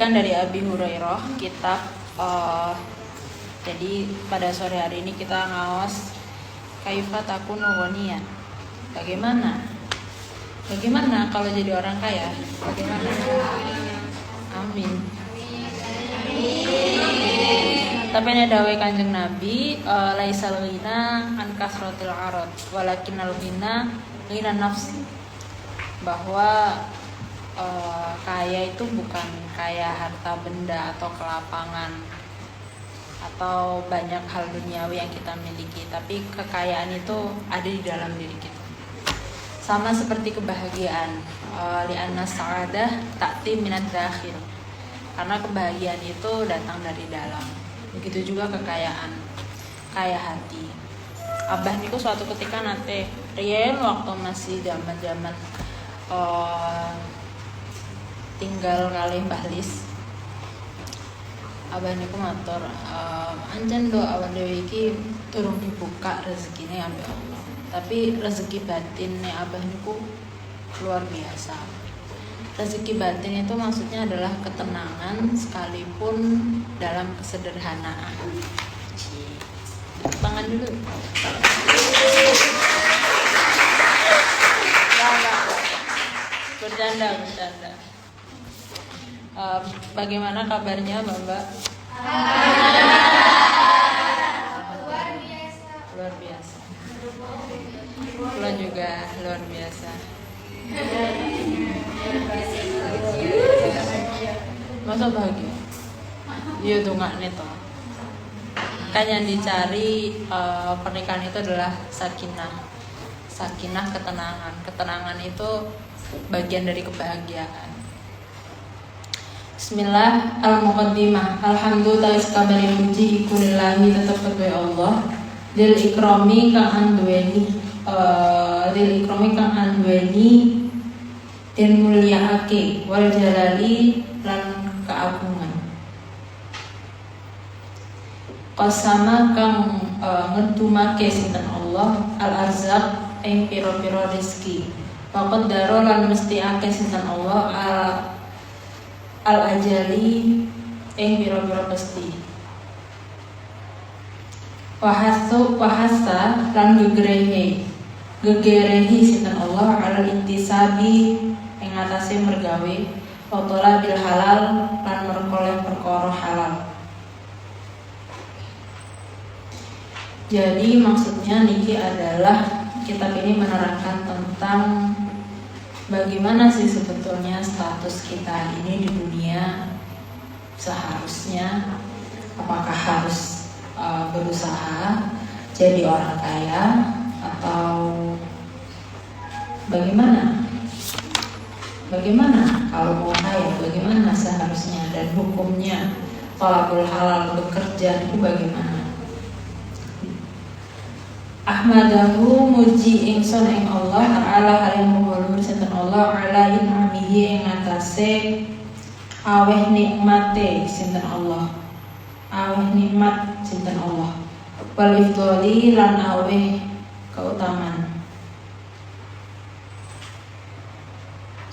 diriwayatkan dari Abi Hurairah kitab jadi pada sore hari ini kita ngawas kaifa takunu ghaniyan. Bagaimana kalau jadi orang kaya? Bagaimana? Amin. Tapi ini dawe Kanjeng Nabi, laisal ghina an kasratil arad, walakinnal ghina ghina nafsi. Bahwa kaya itu bukan kaya harta benda atau kelapangan atau banyak hal duniawi yang kita miliki, tapi kekayaan itu ada di dalam diri kita. Sama seperti kebahagiaan, li'anna sa'adah ta'ti minad dakhil. Karena kebahagiaan itu datang dari dalam. Begitu juga kekayaan, kaya hati. Abah niku suatu ketika nate riyen waktu masih zaman-zaman tinggal kali Mbah Lis. Abah niku matur, ancen do awan dhewe iki durung dibuka rezekine ambek Allah. Tapi rezeki batinnya Abah niku luar biasa. Rezeki batin itu maksudnya adalah ketenangan sekalipun dalam kesederhanaan. Tangan dulu. Bercanda. Bagaimana kabarnya Mbak? Luar biasa. Pulang juga luar biasa. Masa bahagia? Iya tuh nggak neto. Kan yang dicari pernikahan itu adalah sakinah ketenangan itu bagian dari kebahagiaan. Bismillah, al-muqaddimah. Alhamdulillah sekabari puji iku lillahi tetep kedue Allah. Lil ikrami kang anduweni den mulyaake wal jalali lan keagungan. Qasama kang ngedumake sinten Allah al-arzaq ing pira-pira rezeki. Faqad daro lan mesti akeh sinten Allah al-ajali ing pira-pira mesti. Wahasa lan gegerehi sinten Allah ala intisabi ing atase mergawe otola bil halal lan merkoleh perkara halal. Jadi maksudnya niki adalah kitab ini menerangkan tentang bagaimana sih sebetulnya status kita ini di dunia. Seharusnya apakah harus berusaha jadi orang kaya atau bagaimana kalau mau kaya, bagaimana seharusnya dan hukumnya thalabul halal bekerja itu bagaimana. Ahmadahu muji ingsun ing Allah ta'ala halim muhulur sinten Allah ala in'amihi ing atase aweh nikmate sinten Allah, aweh nikmat sinten Allah, wal ifdhali lan aweh keutamaan.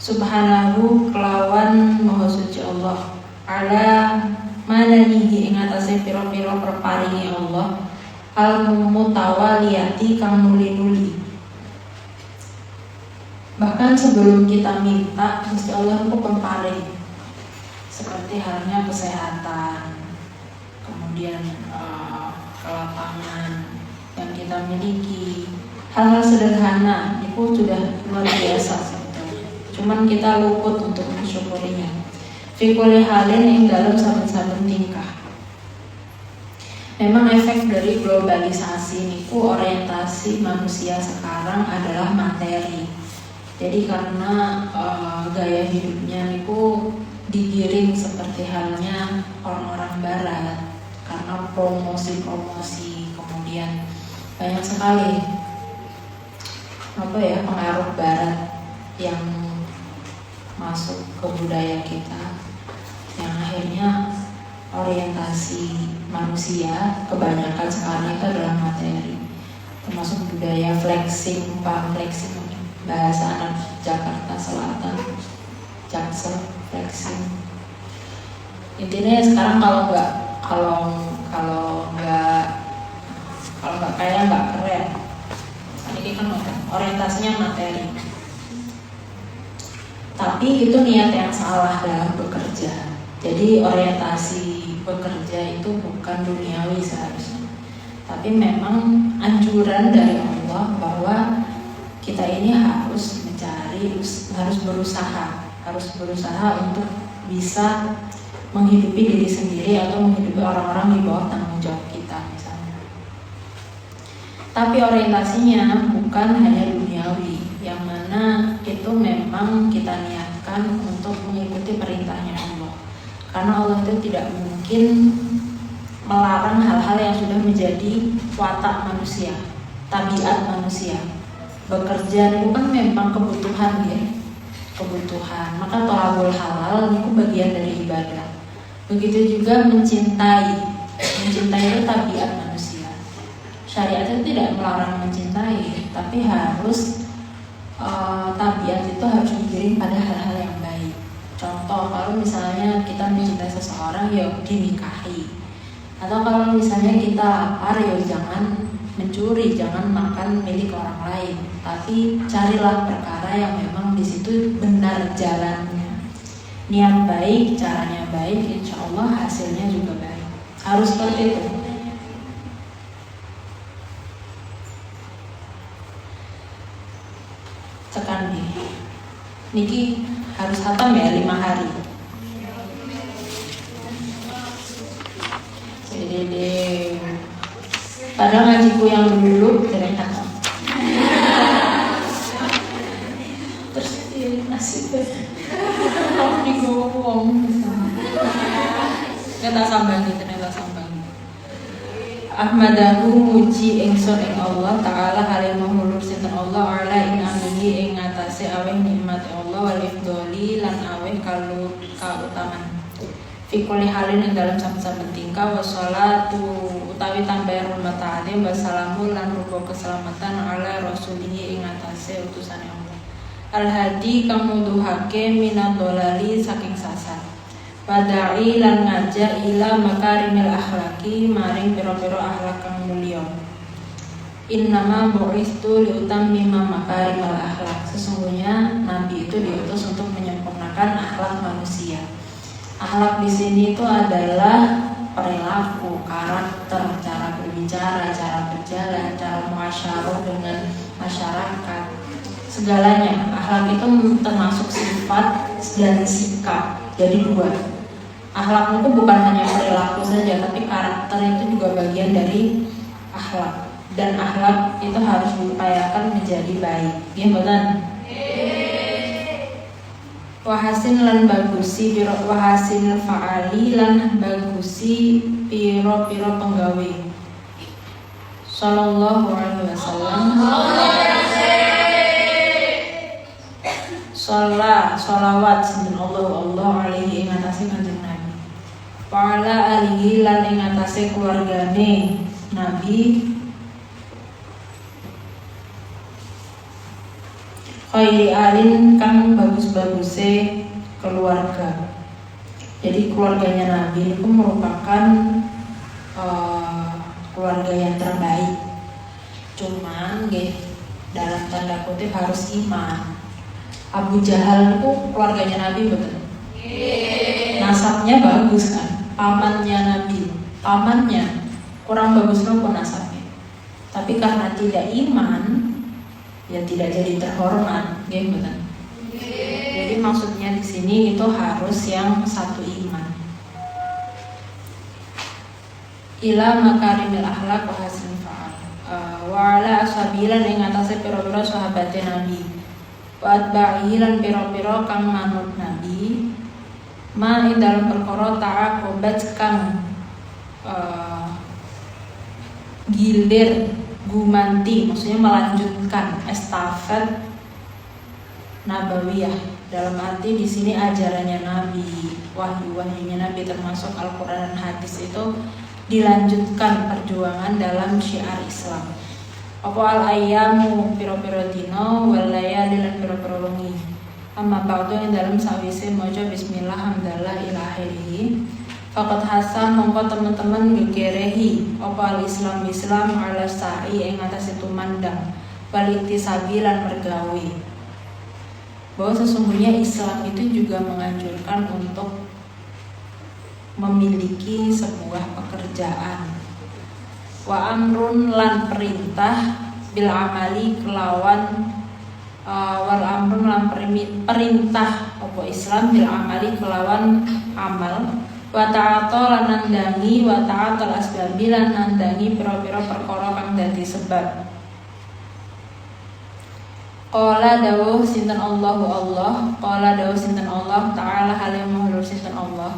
Subhanahu kelawan maha suci Allah ala mananihi ing atase pira-pira perparingi Allah al-mutawaliyati kang nuli-nuli. Bahkan sebelum kita minta, mesti Allah itu pemparing. Seperti halnya kesehatan, kemudian kelapangan yang kita miliki. Hal-hal sederhana itu sudah luar biasa sebetulnya. Cuman kita luput untuk mensyukurinya. Fi kulli halin ing dalam saben-saben tingkah. Memang efek dari globalisasi niku orientasi manusia sekarang adalah materi. Jadi karena gaya hidupnya niku digiring seperti halnya orang-orang barat, karena promosi kemudian banyak sekali pengaruh barat yang masuk ke budaya kita, yang akhirnya orientasi manusia kebanyakan sekarang itu adalah materi, termasuk budaya flexing bahasa anak Jakarta Selatan, Jaksel flexing. Intinya sekarang kalau nggak kaya nggak keren. Ini kan orientasinya materi. Tapi itu niat yang salah dalam bekerja. Jadi orientasi bekerja itu bukan duniawi seharusnya. Tapi memang anjuran dari Allah bahwa kita ini harus mencari, harus berusaha untuk bisa menghidupi diri sendiri atau menghidupi orang-orang di bawah tanggung jawab kita misalnya. Tapi orientasinya bukan hanya duniawi, yang mana itu memang kita niatkan untuk mengikuti perintahnya Allah. Karena Allah itu tidak mungkin melarang hal-hal yang sudah menjadi watak manusia, tabiat manusia. Bekerja itu kan memang kebutuhan ya, kebutuhan. Maka thalabul halal itu bagian dari ibadah. Begitu juga mencintai itu tabiat manusia. Syariat itu tidak melarang mencintai, tapi harus tabiat itu harus digiring pada hal-hal yang baik. Contoh, kalau misalnya kita mencintai seseorang, ya dinikahi. Atau kalau misalnya kita lapar, ya jangan mencuri, jangan makan milik orang lain. Tapi carilah perkara yang memang di situ benar jalannya. Niat baik, caranya baik, insya Allah hasilnya juga baik. Harus seperti itu. Tekan nih, niki harus hatam ya 5 hari. Jadi padahal ngajiku yang dulu dari hatam. Terus nasib kamu digowong. Kita sambangi, ternyata sambangi. Ahmadahu muji ingsun ing Allah Ta'ala halim mahulur sinten Allah ala ing amihi ing ngatasi aweh nikmat Allah wal ifdoli lan aweh kautaman fi kulli halin ing dalam saben-saben tingkah wassalatu utawi tambah hormat ta'zim wassalamu lan rupa keselamatan ala rasulihi ing ngatasi utusane Allah al hadi kang nuduhake minad dolali saking sasar Wadai lan ngajak ila makarimil akhlaki maring piro-piro akhlak kang mulya. Innama bu'istu liutammima makarimal akhlak. Sesungguhnya Nabi itu diutus untuk menyempurnakan akhlak manusia. Akhlak di sini itu adalah perilaku, karakter, cara berbicara, cara berjalan, cara muasyarah dengan masyarakat. Segalanya, akhlak itu termasuk sifat dan sikap. Jadi 2. Akhlak itu bukan hanya perilaku saja, tapi karakter itu juga bagian dari akhlak. Dan akhlak itu harus diupayakan menjadi baik. Nggih mboten? Wahasin lan bagusi piro wahasin fa'ali lan bagusi piro-piro penggawe. Sallallahu alaihi wasallam. Sholawat sinten Allah alaihi ing atase Kanjeng Nabi. Wa ala alihi lan ing atase keluargane Nabi. Khairi alin kang bagus-baguse keluarga. Jadi keluarganya Nabi itu merupakan keluarga yang terbaik. Cuman dalam tanda kutip harus iman. Abu Jahal itu keluarganya Nabi betul. Nasabnya bagus kan, pamannya Nabi, pamannya kurang bagus nopo nasabnya. Tapi karena tidak iman, ya tidak jadi terhormat, betul. Jadi maksudnya di sini itu harus yang satu iman. Ila makarimil akhlak wa hasanil fa'al. Wa ala ashabilan ing atase pira-pira sahabate Nabi. Wa atba'ihi lan pira-pira kang manut Nabi ma ing dalem perkara ta'aqubat kang gilir gumanti, maksudnya melanjutkan estafet nabawiyah. Dalam arti di sini ajarannya Nabi, wahyu-wahyunya Nabi termasuk Al-Qur'an dan hadis itu dilanjutkan perjuangan dalam syiar Islam. Apa al-ayyamu piro-piro dino wal layali lan piro-piro wengi. Amma ba'du ing dalam sawise maca bismillah hamdalah ila akhirih. Fakat hasan mongko teman-teman gegerehi apa al-Islam ala sa'i ing atas itu mandang sabi lan mergawe. Bahwa sesungguhnya Islam itu juga menganjurkan untuk memiliki sebuah pekerjaan. Wa amrun lan perintah bil amali kelawan wal amrun lan perintah apa Islam bil amali kelawan amal. Wa ta'ata lan nandangi wa ta'atal asbabi lan nandangi pira-pira perkara kang dadi sebab. Qala dawuh sinten Allahu Allah, qala dawuh sinten Allah taala halim mahlur sinten Allah.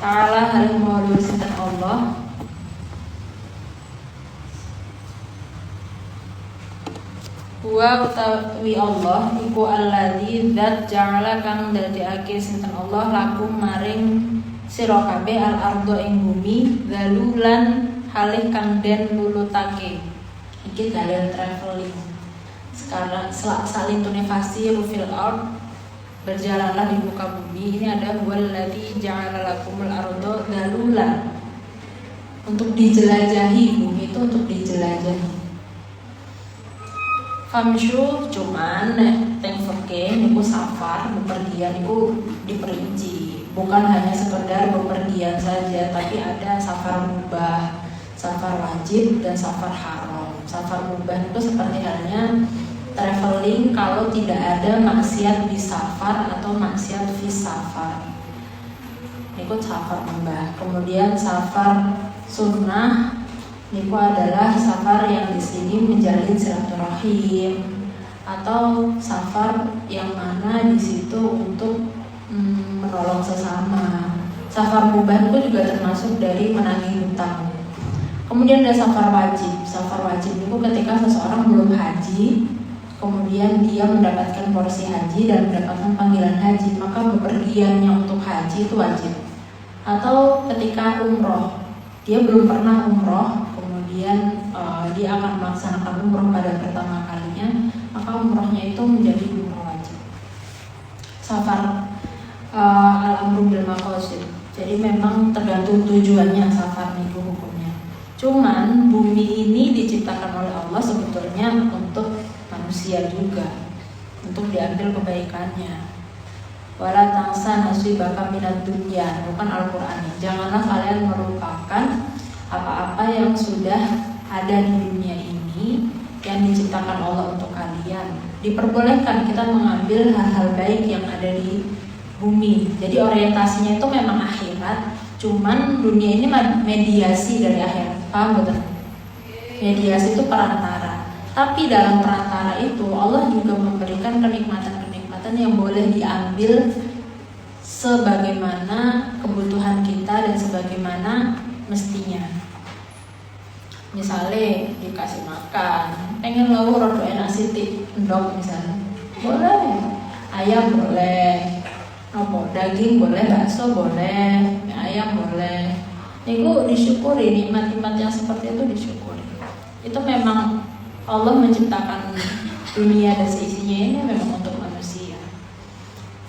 Taala halim mahlur sinten Allah. Wa utawi Allah iku alladzi zat ja'ala kang dadekake sinten Allah lakum maring sira kabeh al ardo ing bumi zalulan halih kang den lulutake. Iki dalil traveling. Sekarang salin tunefasi rufil ard berjalanlah di muka bumi. Ini ada walladzi ja'ala lakumul ardo zalulan. Untuk dijelajahi, bumi itu untuk dijelajahi. Famshu cuman teng fakih niku safar bepergian niku diperinci, bukan hanya sekedar bepergian saja, tapi ada safar mubah, safar wajib dan safar haram. Safar mubah itu seperti halnya traveling kalau tidak ada maksiat di safar atau maksiat fi safar. Niku safar mubah. Kemudian safar sunnah niku adalah safar yang di sini menjalin silaturahim atau safar yang mana di situ untuk menolong sesama. Safar mubah itu juga termasuk dari menagih hutang. Kemudian ada safar wajib. Safar wajib itu ketika seseorang belum haji, kemudian dia mendapatkan porsi haji dan mendapatkan panggilan haji, maka bepergiannya untuk haji itu wajib. Atau ketika umroh, dia belum pernah umroh, kemudian dia akan melaksanakan umroh pada pertama kalinya, maka umrohnya itu menjadi umroh wajib. Safar al-amru bil maqasid. Jadi memang tergantung tujuannya safar itu hukumnya. Cuman bumi ini diciptakan oleh Allah sebetulnya untuk manusia juga, untuk diambil kebaikannya. Wala tangsa nasibaka minad dunya, bukan Al-Qur'an. Janganlah kalian melupakan apa-apa yang sudah ada di dunia ini yang diciptakan Allah untuk kalian. Diperbolehkan kita mengambil hal-hal baik yang ada di bumi. Jadi orientasinya itu memang akhirat, cuman dunia ini mediasi dari akhirat. Paham betul? Mediasi itu perantara. Tapi dalam perantara itu Allah juga memberikan kenikmatan-kenikmatan yang boleh diambil sebagaimana kebutuhan kita dan sebagaimana mestinya. Misalnya dikasih makan, pengen lauk rada enak sithik endok misalnya, boleh. Ayam boleh, daging boleh, bakso boleh, ayam boleh. Niku disyukuri, nikmat-nikmat yang seperti itu disyukuri. Itu memang Allah menciptakan dunia dan seisinya ini memang untuk manusia.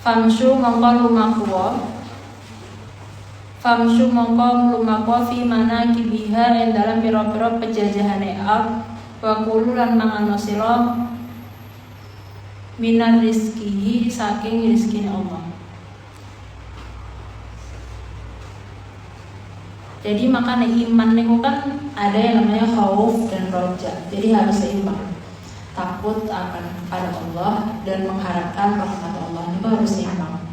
Famshu mongko lumakwa fi mana kibiha yang dalam piro-piro penjajahane ab wa kulu lan mangan sira minar rizkihi saking rizkine Allah. Jadi makanya iman niku kan ada yang namanya khauf dan roja. Jadi harus seimbang. Takut akan kepada Allah dan mengharapkan rahmat Allah itu harus seimbang.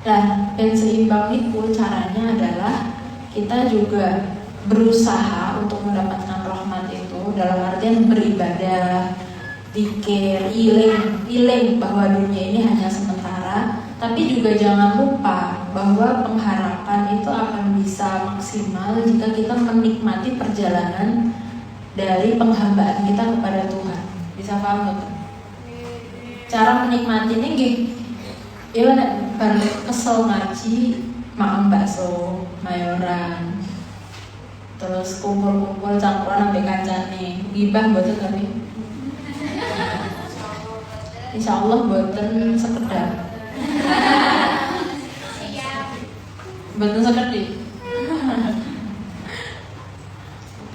Nah, dan seimbang itu caranya adalah kita juga berusaha untuk mendapatkan rahmat itu dalam artian beribadah, zikir, iling bahwa dunia ini hanya sementara, tapi juga jangan lupa bahwa pengharapan itu akan bisa maksimal jika kita menikmati perjalanan dari penghambaan kita kepada Tuhan. Bisa paham betul? Cara menikmati ini ya baru kesel ngaji, makan bakso, mayoran, terus kumpul-kumpul campuran ambek kancane, gibah betul tapi Insya Allah boten sekedar. Boten sekedar.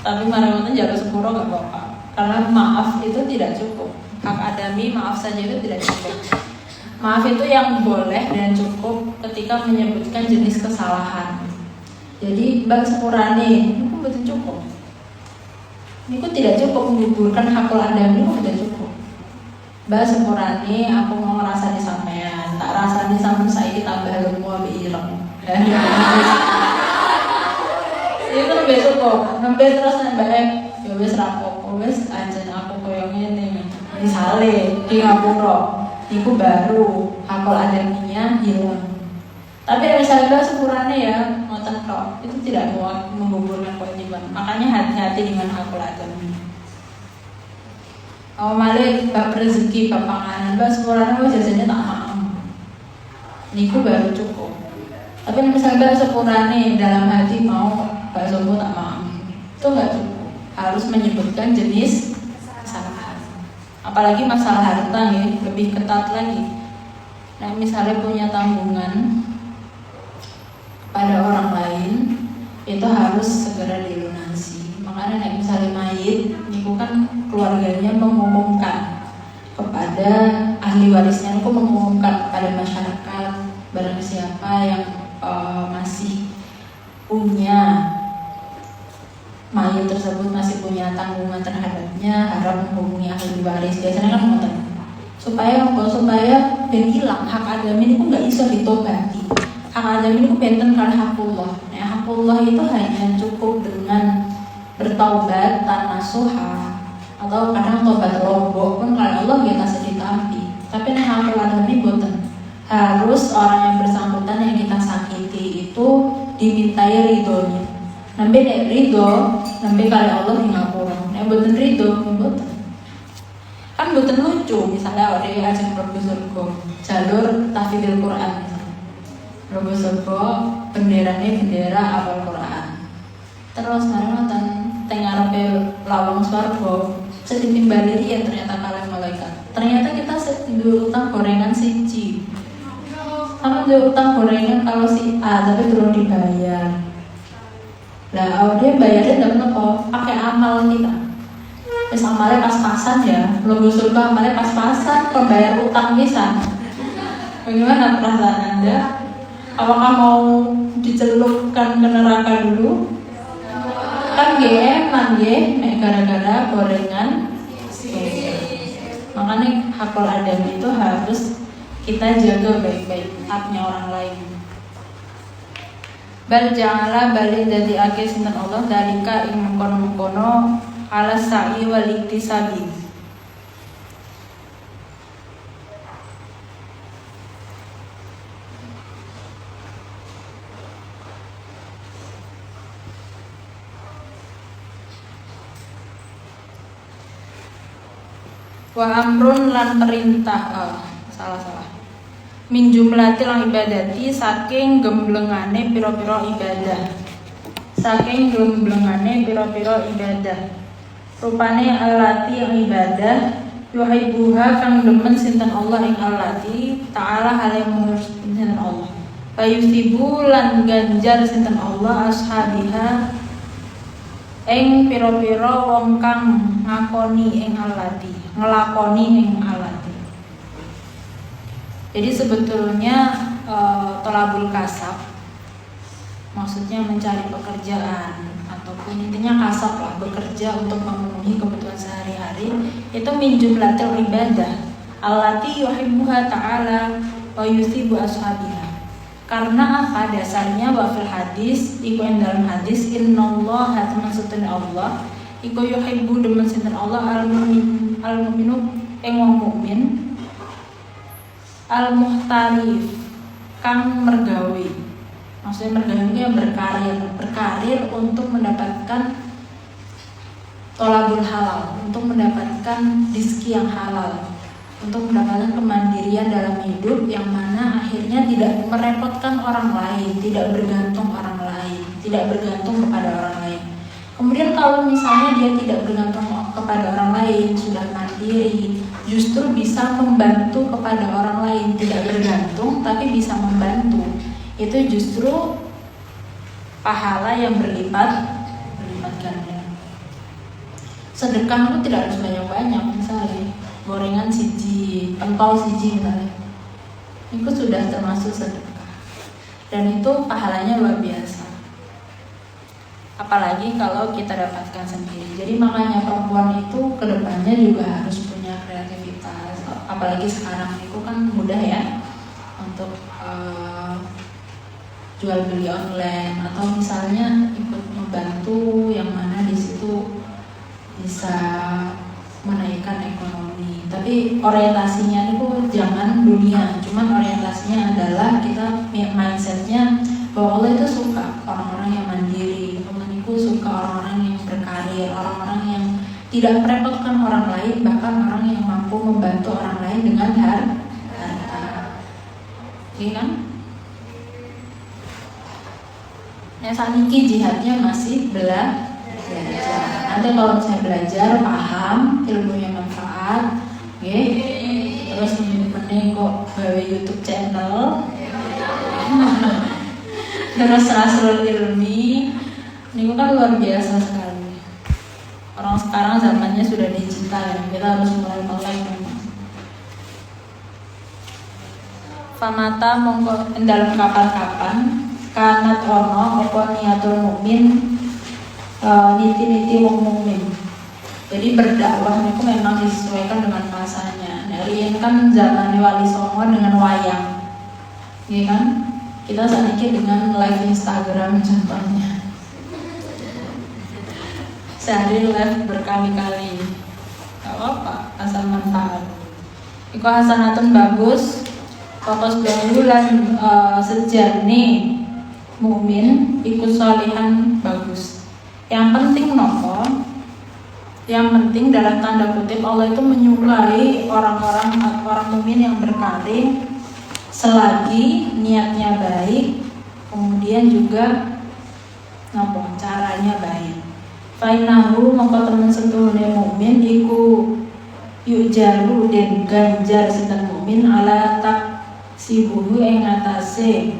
Tapi marawatan jaga sepuro gak apa-apa. Karena maaf itu tidak cukup. Hak adami maaf saja itu tidak cukup. Maaf itu yang boleh dan cukup ketika menyebutkan jenis kesalahan. Jadi bang sepurane itu betul cukup. Ini tidak cukup menggugurkan hakul adami itu tidak cukup. Bang sepurane aku mau ngerasa di sampean, tak rasa di sampean saya tambah lemu abe ireng. Itu lebih cukup. Nembe terus nembak ya wis rapopo wis anjen aku koyo ngene. Misale di ngapura iku baru hakul adaminya hilang. Tapi misalnya sepurane ya ngoten kok itu tidak menggugurkan kewajiban. Makanya hati-hati dengan hakul adami. Malik bab rezeki bab panganan bab sepurane wis jasane tak maem. Niku baru cukup. Tapi misalnya sepurane dalam hati mau bakso tak maem. Itu enggak cukup. Harus menyebutkan jenis kesalahan. Apalagi masalah harta ya, lebih ketat lagi. Nah, misalnya punya tanggungan pada orang lain, itu harus segera dilunasi. Makanya misalnya mayit, itu kan keluarganya mengumumkan kepada ahli warisnya, itu mengumumkan kepada masyarakat barang siapa yang masih punya mayit tersebut masih punya tanggungan terhadapnya harap menghubungi ahli waris. Biasanya kan ngoten supaya ben hilang hak adami ini nggak iso ditobati. Hak adami ini benten kali hakullah. Nah, hakullah itu hanya cukup dengan bertaubat tanpa nasuha atau kadang tobat lombok pun kalau Allah kita sedih tampi. Tapi nah hakul adami boten. Harus orang yang bersangkutan yang kita sakiti itu dimintai ridhonya. Nambe nek ridho, nambe kali Allah di ngapura. Nek boten ridho, boten. Kan boten lucu, misalnya ada yang ajeng mlebu surga, jalur tahfidzul Quran misalnya. Mlebu surga, benderane bendera apal Quran. Terus mari ngoten teng ngarepe lawang swarga, setimbali ya ternyata kalian malaikat. Ternyata kita duwe utang gorengan siji. Sama duwe utang gorengan kalau si A tapi belum dibayar. Nah, dia bayarnya dapat apa? Pakai amal kita. Terus amalnya pas-pasan ya. Belum surga amalnya pas-pasan, pembayar utang bisa. Bagaimana perasaan Anda? Apakah mau dicelupkan ke neraka dulu? Kan eman gara-gara gorengan. Makanya hakul adami itu harus kita jaga baik-baik haknya orang lain. Bal ja'ala bali dadi akeh sinten Allah dalika ing mengkono-mengkono ala sa'i wal iktisabi. Wa amrun lan perintah salah min jumlatil ibadati saking gemblengane pira-pira ibadah. Saking gemblengane pira-pira ibadah. Rupane allati ibadah yuhibbuha kang demen sinten Allah ing allati ta'ala hale sinten Allah. Fayusibu lan ganjar sinten Allah ashabiha ing pira-pira wong kang ngakoni ing allati, ngelakoni ing allati. Jadi sebetulnya tolabul kasab maksudnya mencari pekerjaan ataupun intinya kasab lah, bekerja untuk memenuhi kebutuhan sehari-hari itu min jumlatil ibadah allati yuhibbuha ta'ala wa yusibu ashabiha. Karena apa dasarnya wa fil hadis iku dalam hadis innallaha tamasutun Allah iku yuhibbu demen sinten Allah al-mu'minu ing wong mukmin al-muhtarif kang mergawe. Maksudnya mergawe itu yang berkarir untuk mendapatkan tolabul halal, untuk mendapatkan rizki yang halal, untuk mendapatkan kemandirian dalam hidup yang mana akhirnya tidak merepotkan orang lain, tidak bergantung orang lain, tidak bergantung kepada orang lain. Kemudian kalau misalnya dia tidak bergantung kepada orang lain, sudah mandiri, justru bisa membantu kepada orang lain, tidak bergantung tapi bisa membantu. Itu justru pahala yang berlipat ganda. Sedekah itu tidak harus banyak-banyak, misalnya gorengan siji, pentol siji misalnya, itu sudah termasuk sedekah dan itu pahalanya luar biasa. Apalagi kalau kita dapatkan sendiri. Jadi makanya perempuan itu kedepannya juga harus punya kreativitas. Apalagi sekarang itu kan mudah ya untuk jual beli online atau misalnya ikut membantu yang mana di situ bisa menaikkan ekonomi. Tapi orientasinya itu jangan dunia, cuman orientasinya adalah kita mindsetnya bahwa Allah itu suka orang-orang yang mandiri, Allah itu suka orang-orang yang berkarir, orang-orang yang tidak merepotkan orang lain, bahkan orang yang mampu membantu orang lain dengan harta. Iya kan? Yang saat ini jihadnya masih belajar. Nanti kalau misalnya belajar, paham, ilmunya manfaat, terus mending kok gawe YouTube channel, terus Nasrul Ilmi, ini kan luar biasa sekali. Orang sekarang zamannya sudah digital ya, kita harus mulai melek memang. Famata mongko dalam kapan-kapan kanat ono apa niatul mukmin niti-niti wong mukmin. Jadi berdakwah itu memang disesuaikan dengan masanya. Dari ini kan zaman Wali Songo dengan wayang, ya kan? Kita saat ini dengan live Instagram contohnya. Sehari live berkali-kali, gak apa-apa, asal manfaat. Iku hasanatun bagus, fokus bangulan sejani mukmin, ikut solihan bagus. Yang penting nopo, yang penting dalam tanda kutip Allah itu menyukai orang mukmin yang berkarir selagi niatnya baik, kemudian juga nopo caranya baik. Fainahu mongko temen setuhune mukmin iku yujaru den ganjar sinten mukmin ala tak sibuhu ing atase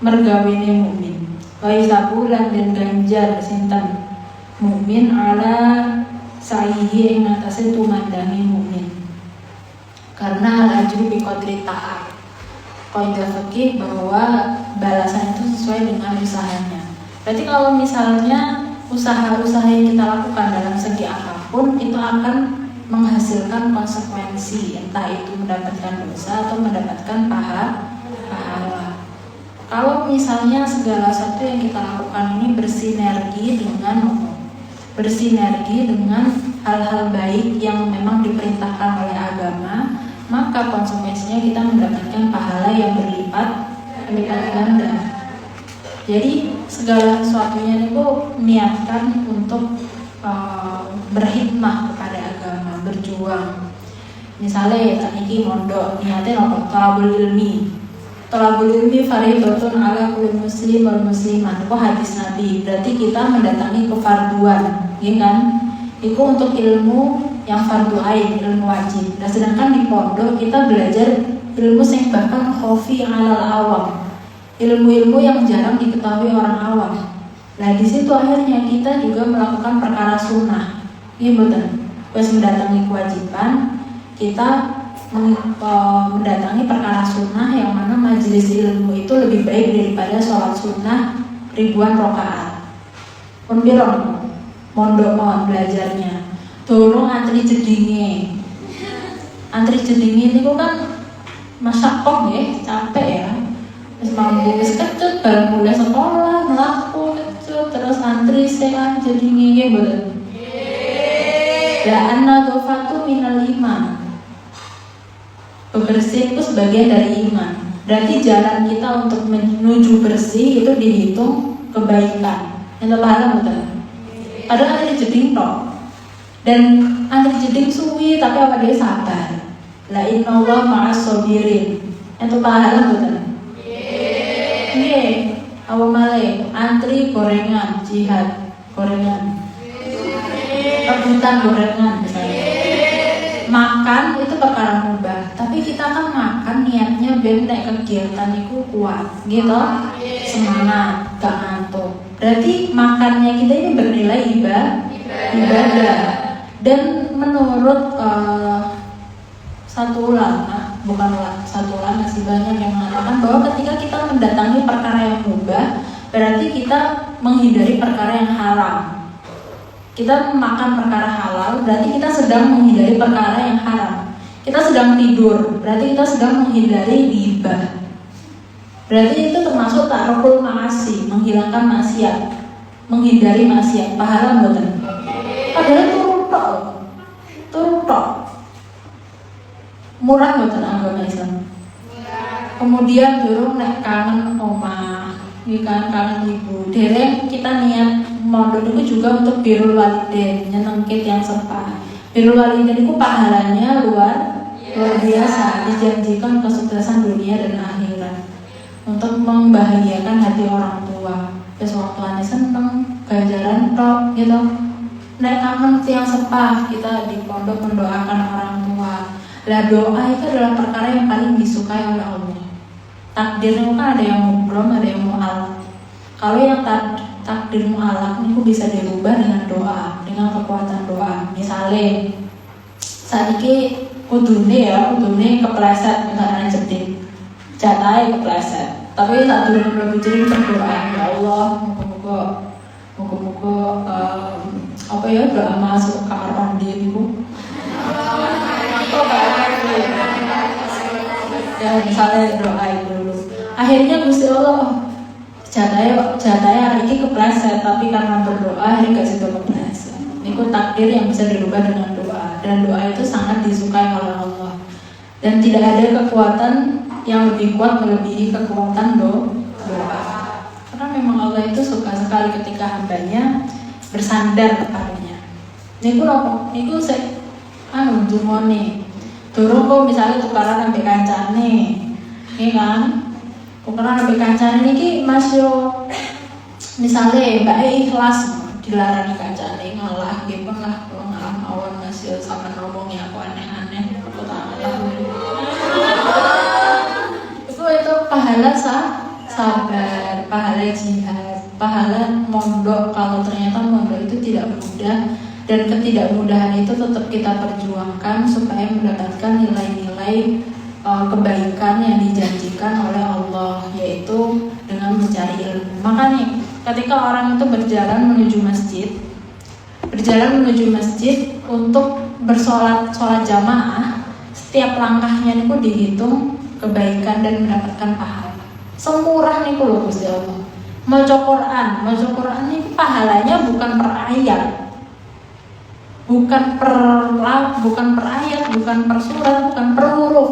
mergawene mukmin. Wa isabulan den ganjar sinten mukmin ala sahihi ing atase tumandangi mukmin. Karena al-ajru bi qadri ta'at. Kaidah fikih bahwa balasan itu sesuai dengan usahanya. Berarti kalau misalnya usaha-usaha yang kita lakukan dalam segi apapun itu akan menghasilkan konsekuensi, entah itu mendapatkan dosa atau mendapatkan pahala. Kalau misalnya segala sesuatu yang kita lakukan ini bersinergi dengan hal-hal baik yang memang diperintahkan oleh agama, maka konsekuensinya kita mendapatkan pahala yang berlipat ganda. Jadi segala sesuatunya itu niatkan untuk berkhidmah kepada agama, berjuang. Misalnya tadi ini mondok, niatnya apa? Thalabul ilmi. Thalabul ilmi fardhatun ala kulli muslim wal muslimat. Itu hadis Nabi. Berarti kita mendatangi kefarduan, ya kan? Itu untuk ilmu yang fardu ain, ilmu wajib. Nah, sedangkan di pondok kita belajar ilmu yang bahkan khofi alal awam. Ilmu-ilmu yang jarang diketahui orang awam. Nah, di situ akhirnya kita juga melakukan perkara sunnah. Iya betul. Pas mendatangi kewajiban, kita mendatangi perkara sunnah yang mana majelis ilmu itu lebih baik daripada sholat sunnah ribuan rakaat. Pembirong, mondok mohon belajarnya. Dorong antri jedinge. Antri jedinge itu kan masyakoh ya, capek ya. Mampu wis kecut bareng mulai sekolah melaku kecut terus antri sehat jadi ngiye betul. Ya an-nadhafatu minal iman. Bebersih itu sebagian dari iman. Berarti jalan kita untuk menuju bersih itu dihitung kebaikan. Yang pahala betul. Padahal antri jeding toh. Dan antri jeding suwi tapi apa dia sabar. La innallaha ma'as sabirin. Yang pahala betul. Iya, awal malai antri gorengan, jihad gorengan, rebutan gorengan misalnya. makan itu perkara mubah, tapi kita kan makan niatnya biar nek kegiatan itu kuat, gitu, semangat, gak ngantuk. Berarti makannya kita ini bernilai ibadah. Dan menurut satu ulama sih, banyak yang mengatakan bahwa ketika kita mendatangi perkara yang mubah, berarti kita menghindari perkara yang haram. Kita makan perkara halal, berarti kita sedang menghindari perkara yang haram. Kita sedang tidur, berarti kita sedang menghindari ghibah. Berarti itu termasuk ta'arruful ma'asi, menghilangkan maksiat, menghindari maksiat. Pahala mboten? Padahal turun tok. Murah mboten agama Islam. Kemudian turun nek kangen omah, kangen ibu. Dereng kita niat mondok itu juga untuk birrul walidain, nyenengkit yang sepah. Birrul walidain itu pahalanya luar biasa, dijanjikan kesuksesan dunia dan akhirat, untuk membahagiakan hati orang tua. Besok waktu seneng, ganjaran tok gitu. Nek kangen tiang sepah, kita di pondok mendoakan orang tua. Lah doa itu adalah perkara yang paling disukai oleh Allah. Takdirnya kan ada yang mubrom, ada yang mu'alaf. Kalau yang takdir mu'alaf itu bisa dirubah dengan doa, dengan kekuatan doa. Misalnya saat ini kudune kepleset, misalnya jeding jatahnya kepleset, tapi saat dulu lebih jadi berdoa, ya Allah, moga-moga doa masuk kamar mandi ibu. Ya misalnya doa dulu. Akhirnya Gusti Allah jatahnya hari ini kepleset, tapi karena berdoa akhirnya gak situ kepleset. Itu takdir yang bisa dirubah dengan doa, dan doa itu sangat disukai oleh Allah. Dan tidak ada kekuatan yang lebih kuat melebihi kekuatan doa. Karena memang Allah itu suka sekali ketika hambanya bersandar kepadanya. Niku apa? Niku dumone. Durung kok misalnya tukaran ambek kancane. Nggih kan? Tukaran ambek kancane niki Mas yo misale Mbak ikhlas dilarani kancane ngalah nggih pun lah kalau ngalah mawon Mas yo sampean ngomongi aku aneh-aneh aku tak ngalah. Itu pahala sabar, pahala jihad, pahala mondok. Kalau ternyata mondok itu tidak mudah, dan ketidakmudahan itu tetap kita perjuangkan supaya mendapatkan nilai-nilai kebaikan yang dijanjikan oleh Allah, yaitu dengan mencari ilmu. Makanya ketika orang itu berjalan menuju masjid untuk sholat jamaah, setiap langkahnya itu dihitung kebaikan dan mendapatkan pahala. Semurah nih loh Gusti Allah. Maca Quran ini pahalanya bukan per ayat, bukan per ayat, bukan per surat, bukan per huruf.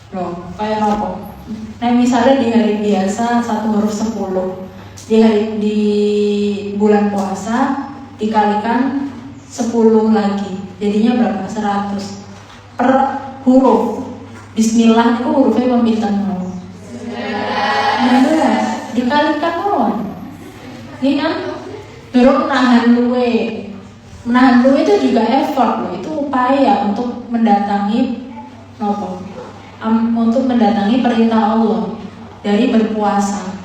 Loh, kayak apa? Nah, misalnya di hari biasa 1 huruf 10. Di bulan puasa dikalikan 10 lagi. Jadinya berapa? 100 per huruf. Bismillah itu hurufnya pembitan mau. 19 dikalikan mau. Ini kan dorong menahan luwe itu juga effort loh, itu upaya untuk mendatangi untuk mendatangi perintah Allah dari berpuasa.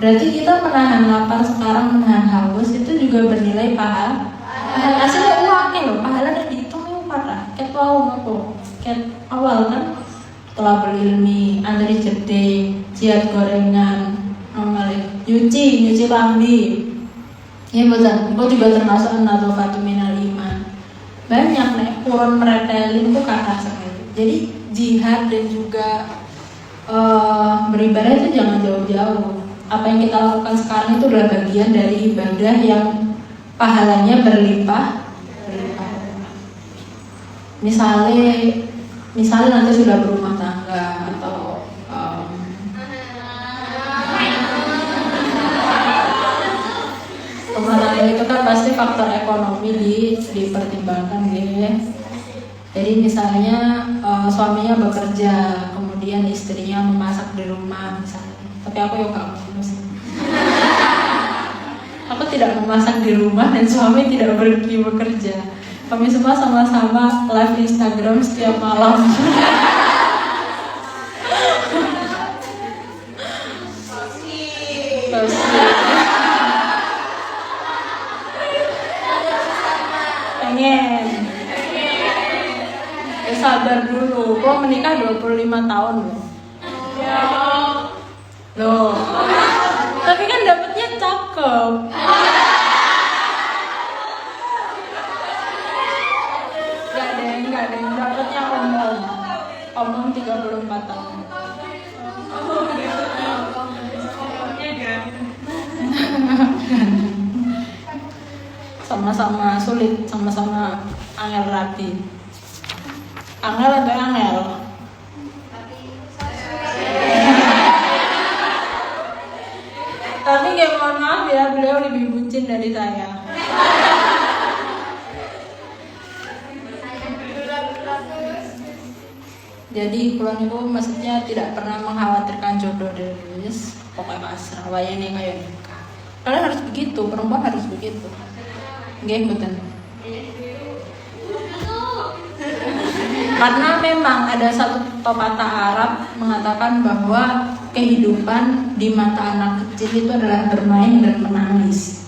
Berarti kita menahan lapar sekarang, menahan haus itu juga bernilai pahala. Hasilnya uangnya loh, pahala dan dihitungnya parah. Ket awal kan telah berilmi, antri jeding, jihad gorengan, nyuci lambi. Ya betul, itu juga termasuk an-nadhafatu minal iman. Banyak nih kurun meretelin itu kata sekali. Jadi jihad dan juga beribadah itu jangan jauh-jauh. Apa yang kita lakukan sekarang itu adalah bagian dari ibadah yang pahalanya berlimpah. Misalnya nanti sudah berumah tangga atau rumah tangga itu kan pasti faktor ekonomi dipertimbangkan gitu ya. Jadi misalnya suaminya bekerja, kemudian istrinya memasak di rumah misalnya. Tapi aku ya gak mau sih. Aku tidak memasak di rumah dan suami tidak pergi bekerja. Kami semua sama-sama live Instagram setiap malam. Pengen. Ya sabar dulu. Kok menikah 25 tahun loh. Loh. Tapi kan dapetnya cakep. Enggak deh, dapetnya omong 34 tahun. Sama-sama sulit, sama-sama angel rapi. Angel atau angel? Tapi gak mohon maaf ya, beliau lebih bucin dari saya. Jadi kulon itu maksudnya tidak pernah mengkhawatirkan jodoh dari Luis. Pokoknya pasrah, wayangnya kayak nikah. Kalian harus begitu, perempuan harus begitu. Nggih, betul. Karena memang ada satu pepatah Arab mengatakan bahwa kehidupan di mata anak kecil itu adalah bermain dan menangis.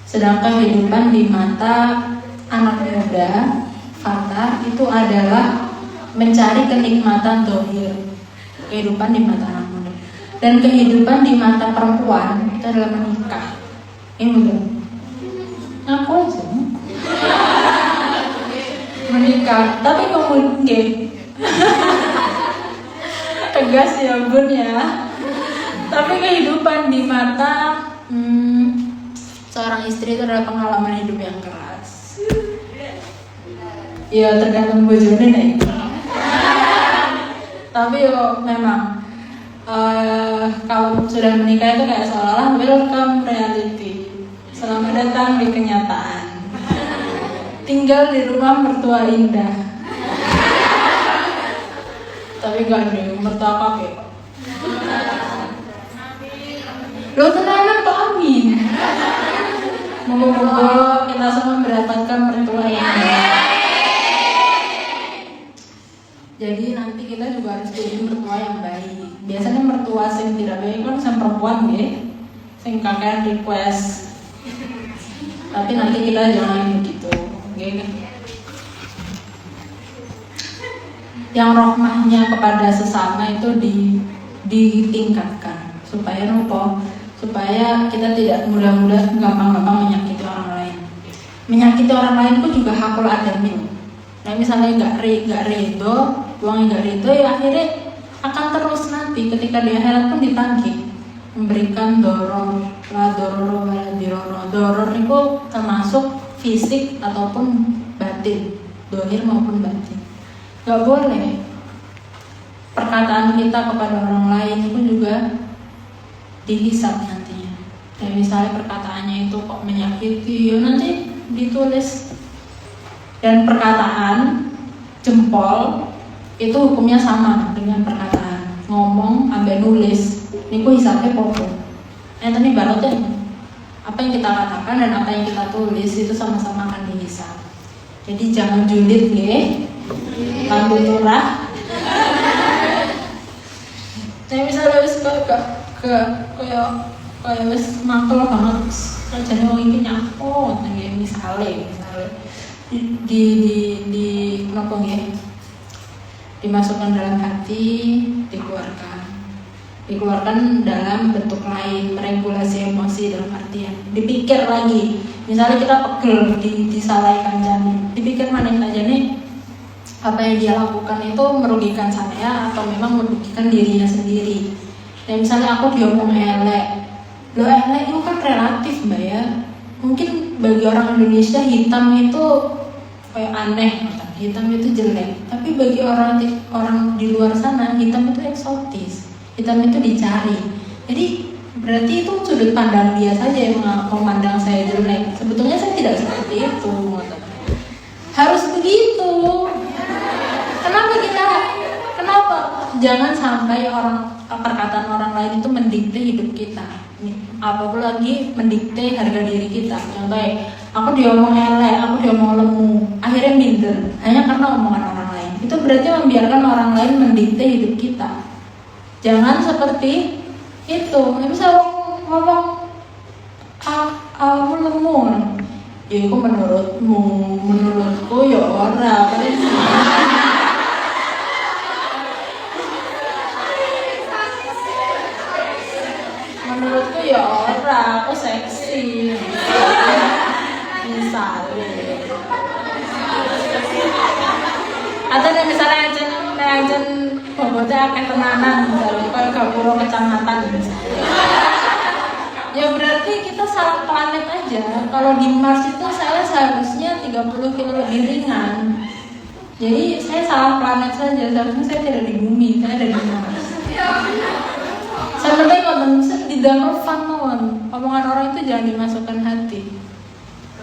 Sedangkan kehidupan di mata anak muda, fata, itu adalah mencari kenikmatan zahir. Kehidupan di mata anak muda. Dan kehidupan di mata perempuan itu adalah menikah. Ini betul. Aku aja menikah, tapi kemudian tegas ya bun ya. Tapi kehidupan di mata seorang istri itu adalah pengalaman hidup yang keras. Ya tergantung bojone nih. Tapi memang kalau sudah menikah itu kayak seolah-olah welcome reality. Selamat datang di kenyataan. Tinggal di rumah mertua indah. Tapi gak ada mertua kakek. Lo tenanan Pak Amin. Moga-moga kita semua mendapatkan mertua indah. Jadi nanti kita juga harus pilih mertua yang baik. Biasanya mertua sing tidak baik kan sama perempuan ya. Sing kakek request. Tapi nanti kita jangan begitu. Okay. Yang rahmahnya kepada sesama itu ditingkatkan supaya nopo, supaya kita tidak mudah-mudah gampang-gampang menyakiti orang lain. Menyakiti orang lain itu juga hakul adami. Nah misalnya nggak ridho, uangnya nggak ridho, ya akhirnya akan terus nanti ketika di akhirat pun ditagih memberikan doror, la dororo wala diroro. Doror itu termasuk fisik ataupun batin, dohir maupun batin. Gak boleh perkataan kita kepada orang lain itu juga dihisab nantinya. Dan misalnya perkataannya itu kok menyakiti, ya nanti ditulis. Dan perkataan jempol itu hukumnya sama dengan perkataan ngomong ambil nulis. Ini ku hisabnya popo. Tadi balotnya apa yang kita katakan dan apa yang kita tulis itu sama-sama akan dihisab. Jadi jangan julid nggih. Lambu turah. Saya misalnya wis kayak wis mangkel banget. Jadi wong iki nyapot nggih misale di napa nggih? Dimasukkan dalam hati, dikeluarkan dalam bentuk lain, meregulasi emosi dalam artian dipikir lagi. Misalnya kita pegel disalahi kancane, dipikir maning kancane apa yang dia lakukan itu merugikan saya atau memang merugikan dirinya sendiri. Dan misalnya aku diomong elek, lo elek itu kan relatif mbak ya. Mungkin bagi orang Indonesia hitam itu kayak aneh, hitam itu jelek. Tapi bagi orang di luar sana hitam itu eksotis. Hitam itu dicari. Jadi berarti itu sudut pandang dia saja yang memandang saya jelek. Sebetulnya saya tidak seperti Harus begitu. kenapa? Jangan sampai perkataan orang lain itu mendikte hidup kita. Apalagi mendikte harga diri kita. Contohnya, aku diomong elek, aku diomong lemu, akhirnya minder hanya karena omongan orang lain. Itu berarti membiarkan orang lain mendikte hidup kita. Jangan seperti itu. Misal ngomong aku lemu, ya itu menurutmu, menurutku ya ora. Menurutku ya ora, aku seksi. Misalnya. Atau misalnya aja bobotnya akeh tenanan, misalnya kalau gapura kecamatan. Ya berarti kita salah planet aja. Kalau di Mars itu saya seharusnya 30 kilo lebih ringan. Jadi saya salah planet saja. Seharusnya saya tidak di bumi, saya ada di Mars. Sebenarnya kalau di dalam fun omongan orang itu jangan dimasukkan hati.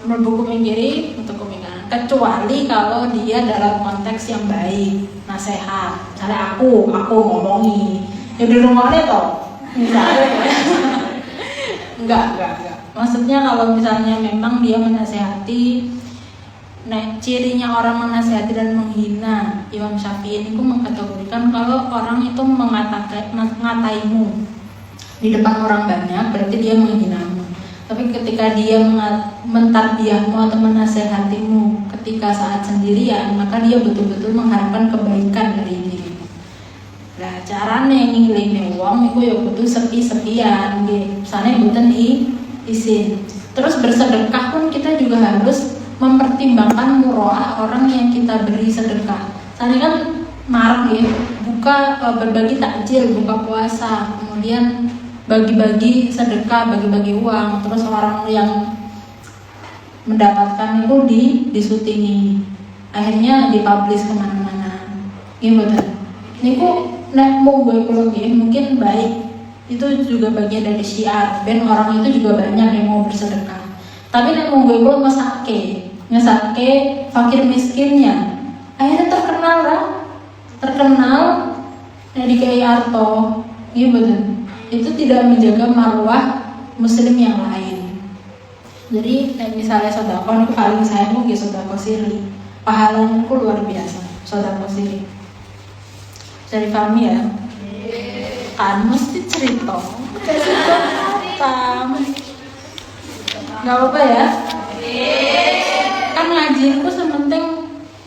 Berbuku kiri untuk kanan. Kecuali kalau dia dalam konteks yang baik, nasihat. Misalnya aku ngomongi. Ya di rumahnya toh, misalnya. Enggak. Maksudnya kalau misalnya memang dia menasehati, nah cirinya orang menasehati dan menghina, Imam Syafi'i itu mengkategorikan kalau orang itu mengataimu di depan orang banyak, berarti dia menghinamu. Tapi ketika dia mentarbiyahmu atau menasehatimu ketika saat sendirian, maka dia betul-betul mengharapkan kebaikan dari dirimu. Nah, caranya ngiling wong itu ya butuh sepi-sepian, misalnya butuh izin. Terus bersedekah pun kita juga harus mempertimbangkan muroah orang yang kita beri sedekah. Misalnya kan marah ya, buka berbagi takjil, buka puasa, kemudian bagi-bagi sedekah, bagi-bagi uang, terus orang yang mendapatkan itu disutingi, akhirnya dipublish kemana-mana. Gitu betul. Niku nek mau gue ya, mungkin baik. Itu juga bagian dari syiar. Ben orang itu juga banyak yang mau bersedekah. Tapi nek mau gue ngesake fakir miskinnya, akhirnya terkenal dari Kiai Arto. Iya betul. Itu tidak menjaga marwah muslim yang lain. Jadi misalnya sedekah itu paling saya mau sedekah siri. Pahalanya itu luar biasa. Sedekah siri. Dari kami ya, kan mesti cerita nggak apa-apa ya, kan ngaji itu sementing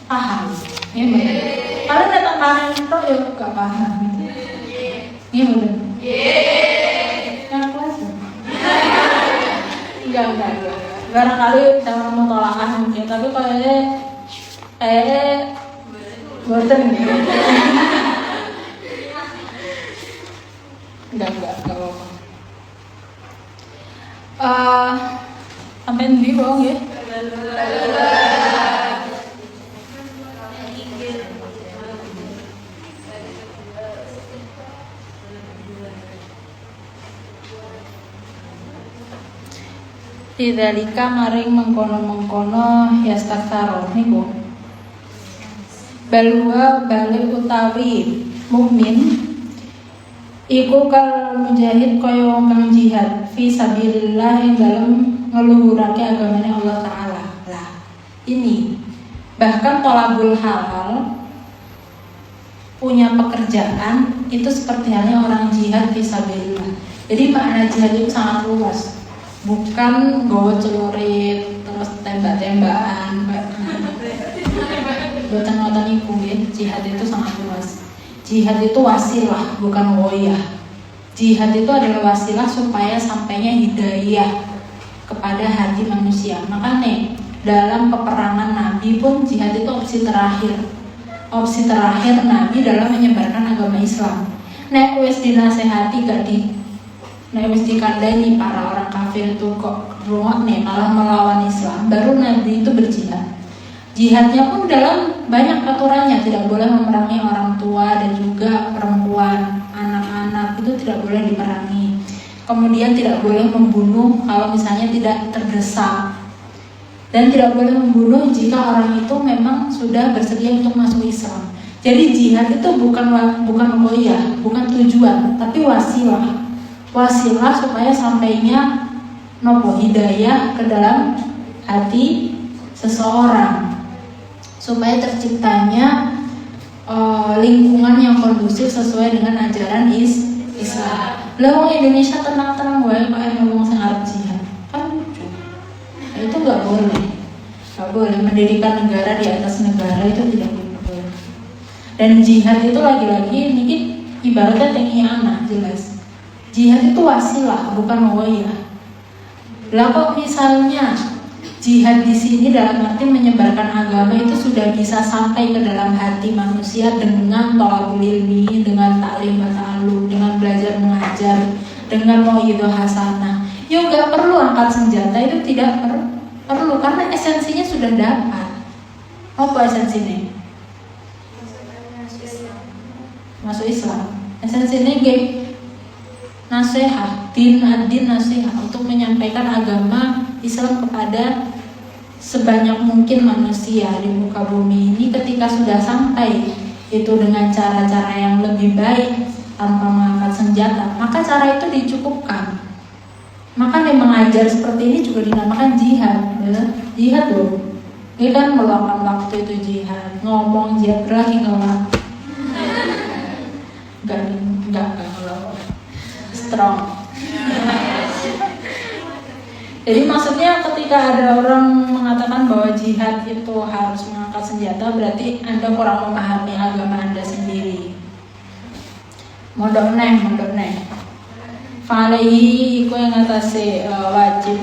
paham ya bener. Kalau datang paham itu ya nggak paham iya bener yang kelas ya enggak barangkali jangan mau tolakan mungkin, tapi kayaknya boten enggak apa-apa. Sampai di bohong ya. Tidzalika maring mengkono-mengkono yastaksaro niku. Balwa balik utawi mukmin iku kal mujahid kaya wong kang jihad fi sabilillah ing dalem ngeluhurake agamane Allah taala. Lah, ini bahkan tolabul halal punya pekerjaan itu seperti halnya orang jihad fi sabilillah. Jadi makna jihad itu sangat luas. Bukan gowo celurit terus tembak-tembakan. Boten-boten iku nggih, jihad itu sangat luas. Jihad itu wasilah, bukan woyah. Jihad itu adalah wasilah supaya sampainya hidayah kepada hati manusia. Makanya dalam peperangan Nabi pun jihad itu opsi terakhir. Opsi terakhir Nabi dalam menyebarkan agama Islam. Nek wis dinasehati gak wis dikandani para orang kafir itu kok nih malah melawan Islam, baru Nabi itu berjihad. Jihadnya pun dalam banyak aturannya, tidak boleh memerangi orang tua dan juga perempuan, anak-anak itu tidak boleh diperangi. Kemudian tidak boleh membunuh kalau misalnya tidak terdesak. Dan tidak boleh membunuh jika orang itu memang sudah bersedia untuk masuk Islam. Jadi jihad itu bukan goyah, bukan tujuan, tapi wasilah supaya sampainya hidayah ke dalam hati seseorang, supaya terciptanya lingkungan yang kondusif sesuai dengan ajaran Islam. Lah wong Indonesia tenang-tenang wae kok ngomong sing arep jihad. Kan lucu. Nah, itu enggak boleh. Enggak boleh mendirikan negara di atas negara, itu tidak boleh. Dan jihad itu lagi-lagi ini ibaratnya tinggi anak, jelas. Jihad itu wasilah, bukan goyah. Lah kok misalnya jihad di sini dalam arti menyebarkan agama itu sudah bisa sampai ke dalam hati manusia dengan thalabul ilmi, dengan taklim wa ta'allum, dengan belajar mengajar, dengan mauidhah hasanah. Ya nggak perlu angkat senjata, itu tidak perlu karena esensinya sudah dapat. Apa esensinya? Masuk Islam. Esensinya nasihat, din nasihat untuk menyampaikan agama Islam kepada sebanyak mungkin manusia di muka bumi ini. Ketika sudah sampai itu dengan cara-cara yang lebih baik tanpa mengangkat senjata, maka cara itu dicukupkan. Maka yang mengajar seperti ini juga dinamakan jihad, ya? Jihad loh. Ini kan meluangkan waktu itu jihad, ngomong jihad lagi ngelak. Enggak strong. Jadi maksudnya ketika ada orang mengatakan bahwa jihad itu harus mengangkat senjata, berarti Anda kurang memahami agama Anda sendiri. Mondok neh. Falehi iku yang ngatasi wajib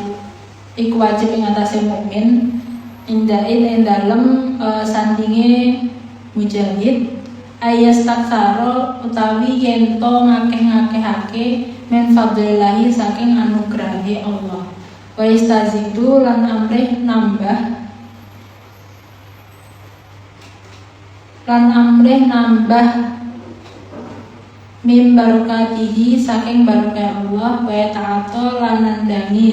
yang ngatasi mukmin indain dalem sandinge mujahid ayas taksaro utawi yento ngakeh-ngakehake min fadlillahi saking anugrahi Allah. Wa istazidu lan amrih nambah min barokatihi saking barokah Allah. Wa ta'ato lan nandangi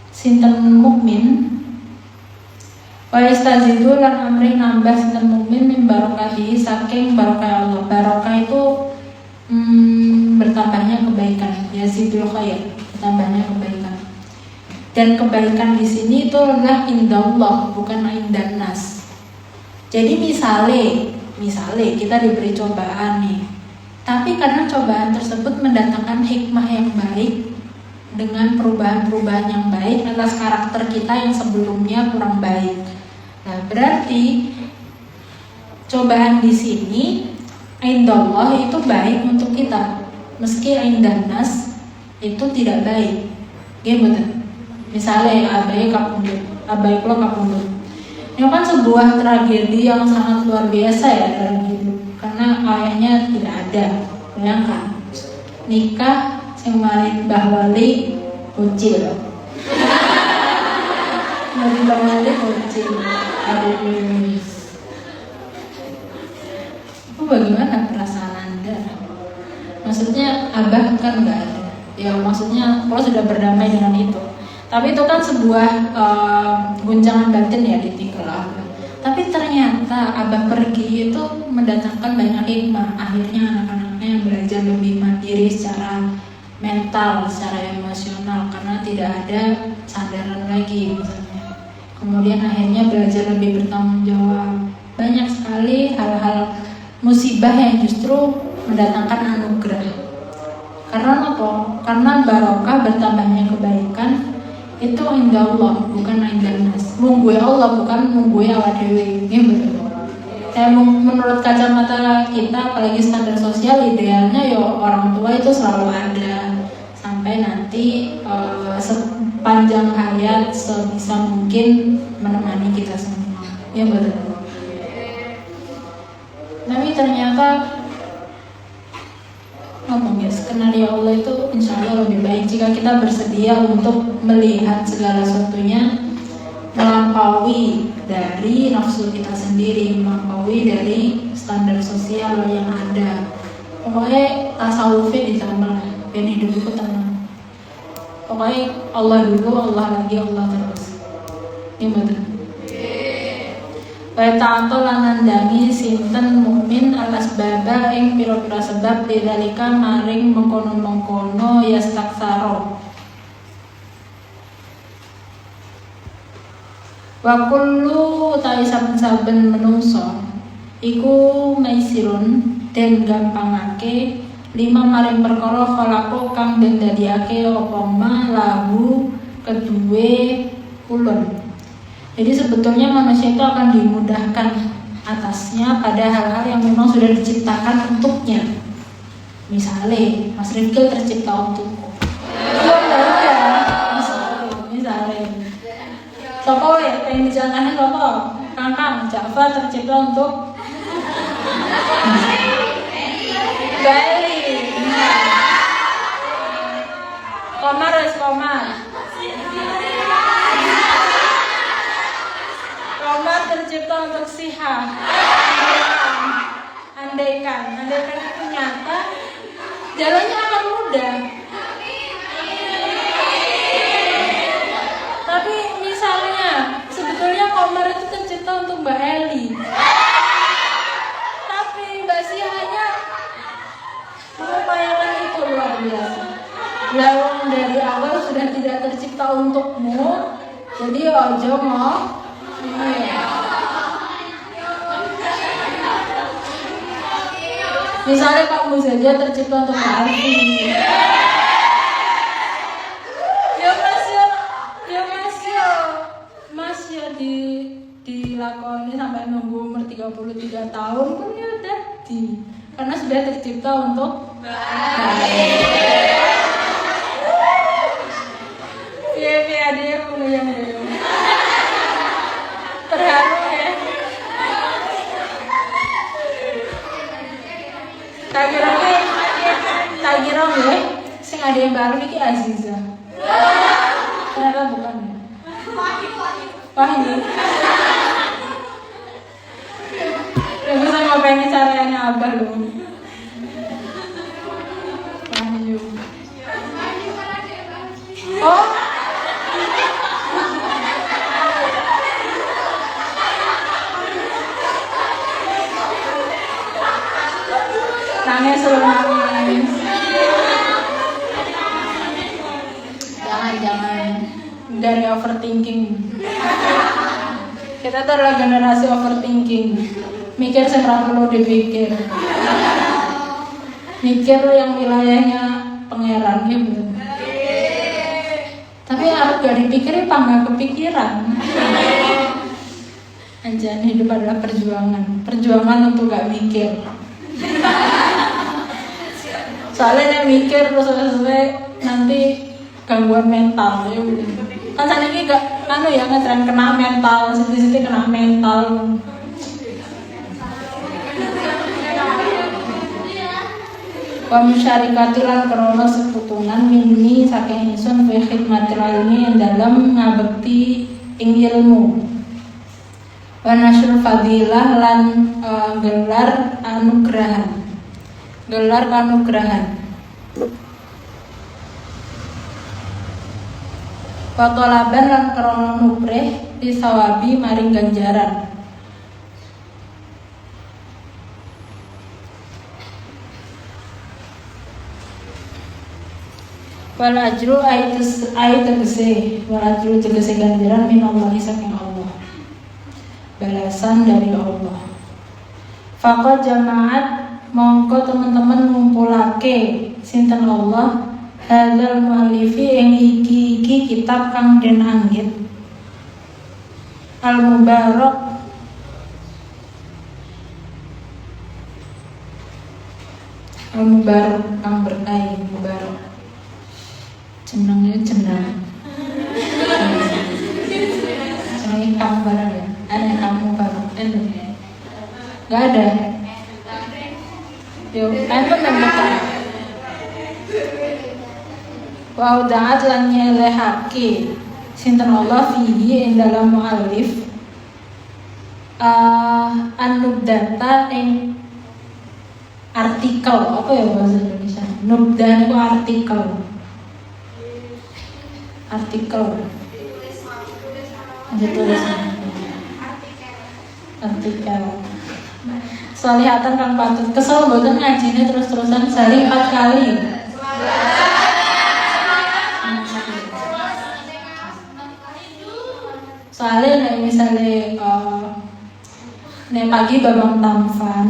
sinten mukmin. Wa istazidu lan amrih nambah sinten mukmin min barokatihi saking barokah Allah. Barokah itu bertambahnya kebaikan, yazidul khair, bertambahnya kebaikan. Dan kebaikan di sini itu adalah indallah, bukan indan nas. Jadi misalnya kita diberi cobaan nih, tapi karena cobaan tersebut mendatangkan hikmah yang baik dengan perubahan-perubahan yang baik atas karakter kita yang sebelumnya kurang baik. Nah, berarti cobaan di sini indallah itu baik untuk kita, meski indan nas itu tidak baik. Gimana? Misalnya abai kulo kapundhut. Ini kan sebuah tragedi yang sangat luar biasa ya dalam hidup, karena ayahnya tidak ada. Bayangkan nikah sing mari Mbah Wali bocil. Mari Mbah Wali bocil. Aduh. Itu bagaimana perasaan Anda? Maksudnya abah kan nggak ada. Ya maksudnya kalau sudah berdamai dengan itu. Tapi itu kan sebuah guncangan batin ya ditinggal abah. Tapi ternyata abah pergi itu mendatangkan banyak hikmah. Akhirnya anak-anaknya yang belajar lebih mandiri secara mental, secara emosional, karena tidak ada sandaran lagi misalnya. Kemudian akhirnya belajar lebih bertanggung jawab. Banyak sekali hal-hal musibah yang justru mendatangkan anugerah. Karena apa? Karena barokah bertambahnya kebaikan itu indah Allah, bukan indah nas. Munggué Allah, bukan munggué awak dhewe. Nggih betul. Menurut kacamata kita, apalagi standar sosial, idealnya ya orang tua itu selalu ada sampai nanti sepanjang hayat sebisa mungkin menemani kita semua. Ya betul. Tapi ternyata ngomong ya, skenario Allah itu insya Allah lebih baik jika kita bersedia untuk melihat segala sesuatunya melampaui dari nafsu kita sendiri, melampaui dari standar sosial yang ada. Pokoknya tasawufnya ditambah lah, biar hidup itu tenang. Pokoknya Allah dulu, Allah lagi, Allah terus. Ini betul. wa ta'atu lan nandangi sinten mukmin alas baba ing pira-pira sebab lidzalika maring mengkono-mengkono yastaksaro. Wa kullu utawi saben-saben menungso iku maisirun den gampangake lima maring perkara khalaqo kang den dadiake apa ma lahu kedue ulun. Jadi sebetulnya manusia itu akan dimudahkan atasnya pada hal-hal yang memang sudah diciptakan untuknya. Misalnya Mas Rifkil tercipta untukku. Misalnya Sopo ya, yang dijalankan Sopo Kang Ja'far tercipta untuk Bali. Komar. Komar tercipta untuk Siha. Andaikan itu nyata, jalannya akan mudah. Tapi misalnya sebetulnya Komar itu tercipta untuk Mbak Eli, tapi Mbak Sihanya mengupayakan itu luar biasa. Lawang dari awal sudah tidak tercipta untukmu, jadi ojo mau. Misalnya Pak Muzaja tercipta untuk Arfi. Mas ya dilakoni sampai nunggu umur 33 tahun pun ya udah karena sudah tercipta untuk iya dia yang terharu ya. Tak kira ya sing ada yang baru iki Aziza ternyata bukan ya. Wahyu. Ya bisa ngapain caranya Abah lu. Wahyu. Oh. Nangis suruh nangis. Jangan dari overthinking. Kita tuh adalah generasi overthinking. Mikir seberapa perlu dipikir. Mikir yang wilayahnya pangeran gitu. Tapi harus gak dipikirin apa gak kepikiran. Anjani hidup adalah perjuangan untuk gak mikir. Soalnya yang mikir terus nanti gangguan mental ya. Kan saat ini gak ya ngetren kena mental, siti-siti kena mental. Wa musyarikatilan krono seputungan mini saking ingsun fi khidmatil ilmi ing dalem ngabekti ing ilmu. Wa nasrul fadilah lan gelar kanugrahan. Wa talaban lan krono nuprih disawabi maring ganjaran. Wal ajru tegese ganjaran minallahi saking Allah. Balasan dari Allah. Faqad jamaat mongko teman-teman ngumpulake sinten Allah hadzal muallifi ing iki kitab kang den anggit al mubarak kang berkah mubarak jeneng jeneng kamu barang ya ada kamu barang nggak ada yuk apa namanya wa udaat lan nyelehake sinten Allah fihi ing dalam muallif an-nubdata ing artikel apa ya bahasa Indonesia nubdan itu artikel ditulis artikel. Solihatan kang patut kesel boten ngajine terus-terusan sehari 4 kali. Soalnya nek misalnya nek pagi babang tampan,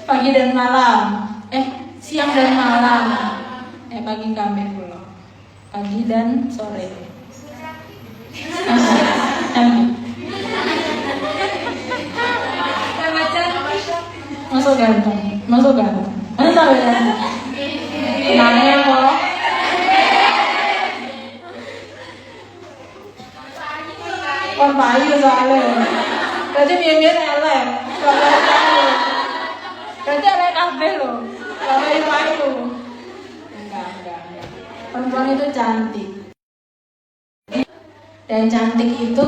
pagi dan malam, siang dan malam, pagi kami pulang, pagi dan sore. Masuk ganteng, masuk ganteng. Mana tahu ya? Nanya kok. Kon bayi soalnya. Berarti biar elek. Berarti elek kabeh loh. Kalau itu. Enggak. Perempuan itu cantik. Dan cantik itu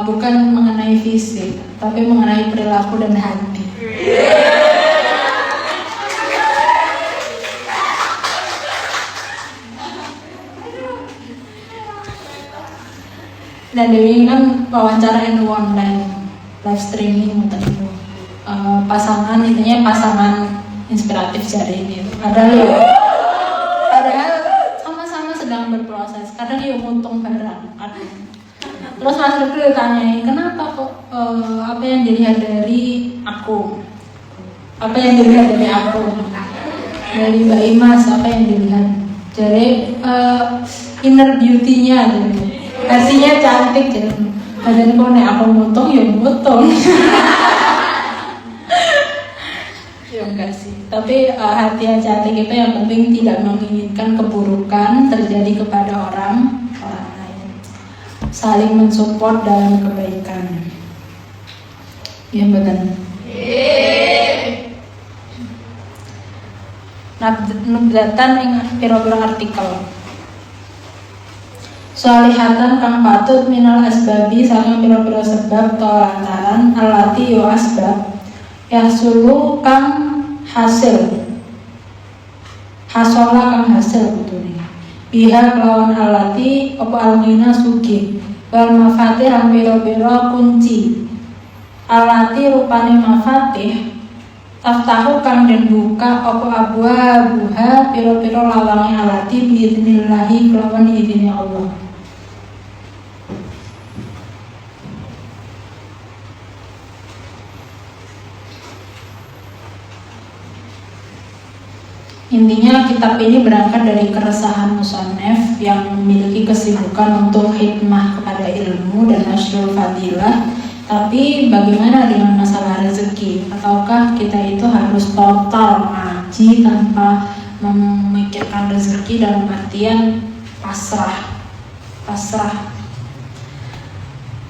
bukan mengenai fisik, tapi mengenai perilaku dan hati. Dan Dewi kan wawancara online, live streaming itu pasangan, intinya pasangan inspiratif jari ini. Padahal sama-sama sedang berproses. Kadang dia untung barang. Terus Mas Rifki ditanyain, kenapa kok apa yang dilihat dari aku? Apa yang dilihat dari aku? Dari Mbak Imas, apa yang dilihat? Jadi inner beauty-nya gitu. Versinya cantik gitu. Badan kok nek aku mutong ya mutong. Ya enggak sih. Tapi hati yang cantik itu yang penting tidak menginginkan keburukan terjadi kepada orang lain. Saling mensupport dalam kebaikan. Ya benar. Nubdatan ing pira-pira artikel. Solihatan kang patut minal asbabi saking pira-pira sebab atau lantaran alati yo asbab yasulu kang hasil hasola kang hasil betulnya biha kelawan alati apa almina sugi wal mafatih lan pira-pira kunci alati rupane mafatih taftahu kang den buka apa abwa-buha pira-pira lawange alati biidnillahi kelawan idine Allah. Intinya kitab ini berangkat dari keresahan musannef yang memiliki kesibukan untuk hikmah kepada ilmu dan nasrul fadilah. Tapi bagaimana dengan masalah rezeki? Ataukah kita itu harus total ngaji tanpa memikirkan rezeki dalam artian pasrah?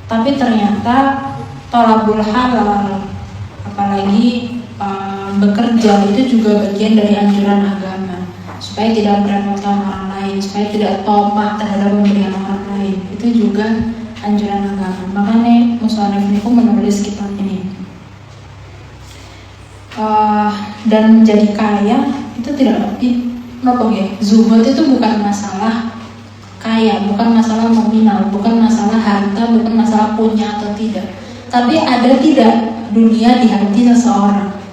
Tapi ternyata tolabul halal, apalagi bekerja itu juga bagian dari anjuran agama supaya tidak merepotkan orang lain, supaya tidak tomak terhadap pemberian orang lain. Itu juga anjuran agama. Makanya musannif niku menulis kitab ini. Dan menjadi kaya itu tidak zuhud itu bukan masalah kaya, bukan masalah nominal, bukan masalah harta, bukan masalah punya atau tidak. Tapi ada tidak dunia di hati seseorang.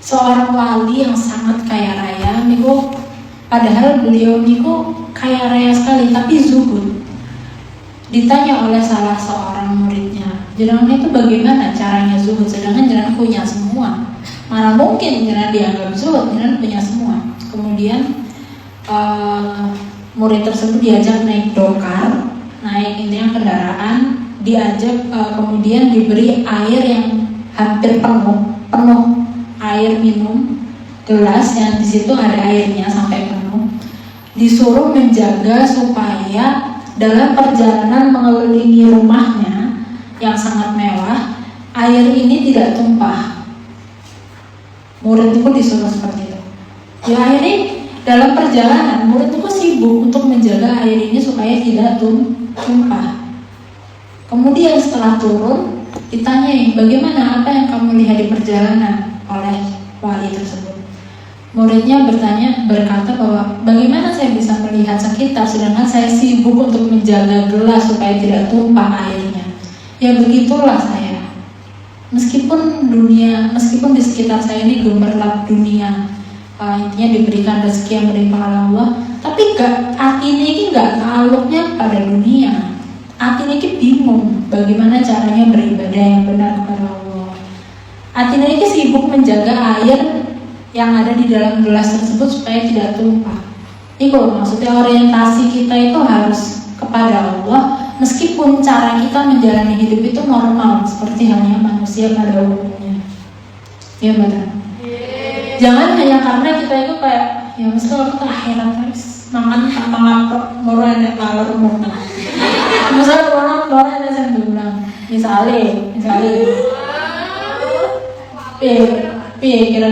Seorang wali yang sangat kaya raya niku, padahal beliau niku kaya raya sekali tapi zuhud. Ditanya oleh salah seorang muridnya, jenengan itu bagaimana caranya zuhud sedangkan jenengan punya semua? Mana mungkin jenengan dianggap zuhud, jenengan punya semua. Kemudian murid tersebut diajak naik dokar, naik intinya kendaraan, diajak kemudian diberi air yang hampir penuh air minum gelas yang di situ ada airnya sampai penuh, disuruh menjaga supaya dalam perjalanan mengelilingi rumahnya yang sangat mewah air ini tidak tumpah. Murid itu disuruh seperti itu. Ya akhirnya dalam perjalanan murid itu sibuk untuk menjaga air ini supaya tidak tumpah. Kemudian setelah turun ditanyai, bagaimana, apa yang kamu lihat di perjalanan oleh wali tersebut. Muridnya berkata bahwa bagaimana saya bisa melihat sekitar sedangkan saya sibuk untuk menjaga gelas supaya tidak tumpah airnya. Ya begitulah saya. Meskipun di sekitar saya ini gemerlap dunia, intinya diberikan rezeki yang melimpah oleh Allah, tapi hati ini nggak takluknya pada dunia. Hati ini bingung bagaimana caranya beribadah yang benar kepada Allah. Hati ini sibuk menjaga air yang ada di dalam gelas tersebut supaya tidak tumpah. Itu maksudnya orientasi kita itu harus kepada Allah. Meskipun cara kita menjalani hidup itu normal seperti halnya manusia pada umumnya. Ya benar. Jangan hanya karena kita itu kayak ya mesti waktu akhirat harus makan sama lapar murah dan malar umum. Misalnya orang ada yang bilang, misalnya, kira-kira,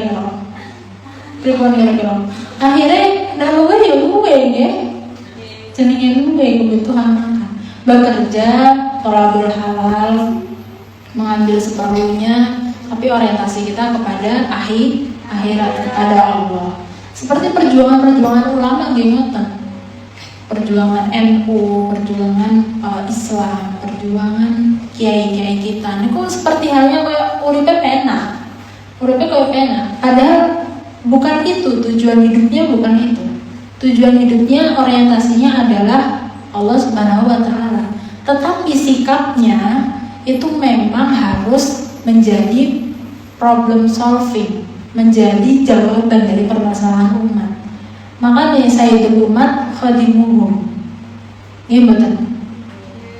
akhirnya dah gue ya gue ya, jenengin gue kebutuhan makan. Bekerja, tolabul halal, mengambil seperlunya, tapi orientasi kita kepada akhirat, kepada Allah. Seperti perjuangan ulama gimana? Perjuangan NU, perjuangan Islam, perjuangan kiai-kiai kita. Ini kok seperti halnya kayak uripe pena. Padahal bukan itu tujuan hidupnya, bukan itu. Tujuan hidupnya orientasinya adalah Allah Subhanahu wa Ta'ala. Tetapi sikapnya itu memang harus menjadi problem solving, menjadi jawaban dari permasalahan umat. Makanya Sayyidul Umat khadimuhum. Iya betul.